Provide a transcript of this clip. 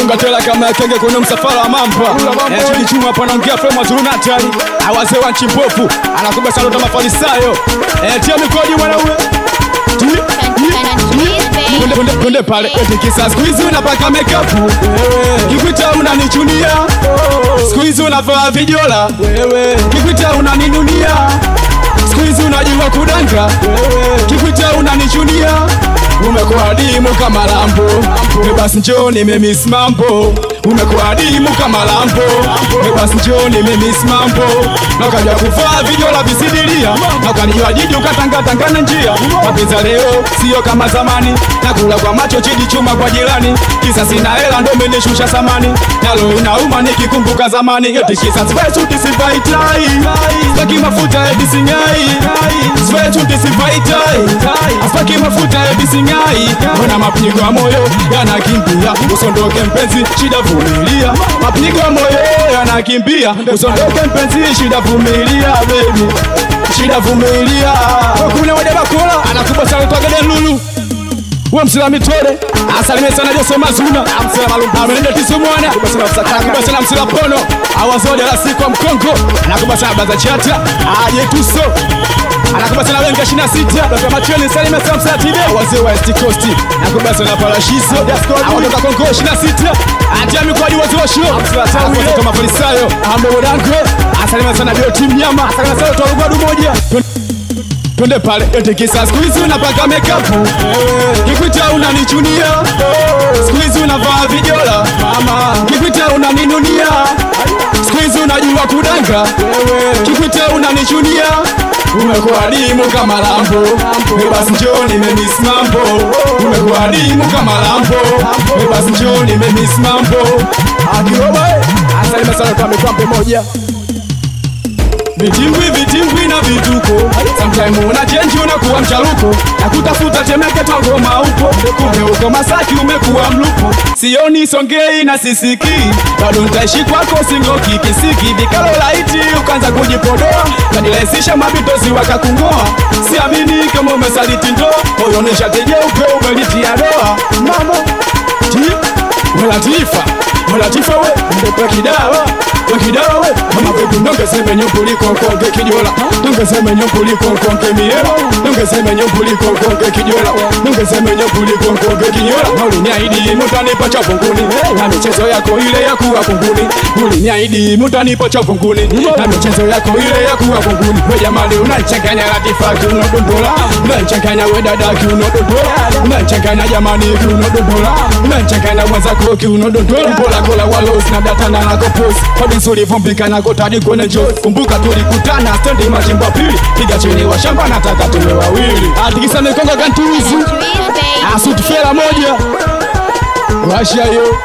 Songa tela kama kenge kuna msafara wa mampa. Chini chuma panaongea frame wazuru natali. Awazee wa chimpofu anakuba salota mafarisayo. Tia mikoji mwanaume. Kunde pale eti kisa squeeze unapaka makeup. Kikuita unanichunia. Squeeze unavaa vijola. Kikuita unaninunia. Squeeze unajua kudanga. Kikuita unanichunia. Umekuwa dimu kama lambo. Basi njoo nimemiss mambo. Umekuwa dimu kama lambo. Basi njoo nimemiss mambo. Nakaja kuvaa vijola visidilia. Nakanijua jiji ukatangatangana njia. Mapenzi leo sio kama zamani. Nakula kwa macho chidi chuma kwa jirani. Kisa sina hela ndo menishusha samani. Nalo inauma nikikumbuka zamani. Eti kisa swetu tisivai tai. Sipaki mafuta eti singai. Swetu tisivai tai. Sipaki mafuta eti singai. Mbona mapigo ya moyo yanakimbia. Usondoke mpenzi shida vumilia. Mapigo ya moyo yanakimbia. Usondoke mpenzi shida vumilia baby. Shida vumilia. Kuna wade bakola anakuba sana kwa gade lulu. Wa msila tore asalime sana Jose Mazuna amsela malumba amelenda tisomwana kuba sana msila pono awazode la siku wa mkongo anakuba sana baza chata aje tuso anakuba sana wenga 26 kwa machoni salime sana msila tide wazee wa East Coast anakuba sana parashiso awatoka Kongo 26 atia mikodi wazee wa show amsela sana kama polisayo ambe wodango asalime sana bio team nyama asalime sana tolugwadu moja. Twende pale eti kisa squeeze unapaka makeup. Kikuita unanichunia. Squeeze unavaa vijola. Mama kikuita unaninunia. Squeeze unajua kudanga. Kikuita unanichunia. Umekuwa dimu kama lambo. Basi njoo nimemiss mambo. Umekuwa dimu kama lambo. Basi njoo nimemiss mambo. Akiroba asalime sana kwa mikwampe moja. Vitimbwi na vituko. Sometime una change unakuwa mchaluko. Na kutafuta temeke tangoma upo. Kumbe uko Masaki umekuwa mlupo. Sioni songei na sisiki. Bado nitaishi kwako singoki kisiki. Vikalo laiti ukaanza kujipodoa. Kanilaisisha mabitozi wakakungoa. Siamini kama umesaliti ndoa. Moyo nishateje upe umelitia doa. Mama Latifa we mbepe kidawa. Wakidawa we mama baby nongeseme nyumbuliko konge kijola. Nongeseme nyumbuliko konge miela. Nongeseme nyumbuliko konge kijola. Nongeseme nyumbuliko konge kijola. Uliniahidi mutanipa cha funguni. Na michezo yako ile ya kuwa funguni. Uliniahidi mutanipa cha funguni. Na michezo yako ile ya kuwa funguni. We jamani unachanganya Latifa kiunodondola. Unachanganya we dada kiunodondola. Unachanganya jamani kiunodondola. Unachanganya mwenzako kiunodondola. Mbola kola walos na data na nakopos. Suri vumbika na kotadi kwenye jozi. Kumbuka tulikutana stendi machimba pili. Piga chini wa shamba nataka tuwe wawili. Atikisa mikonga gantuizu. Asuti fela moja. Washa yo.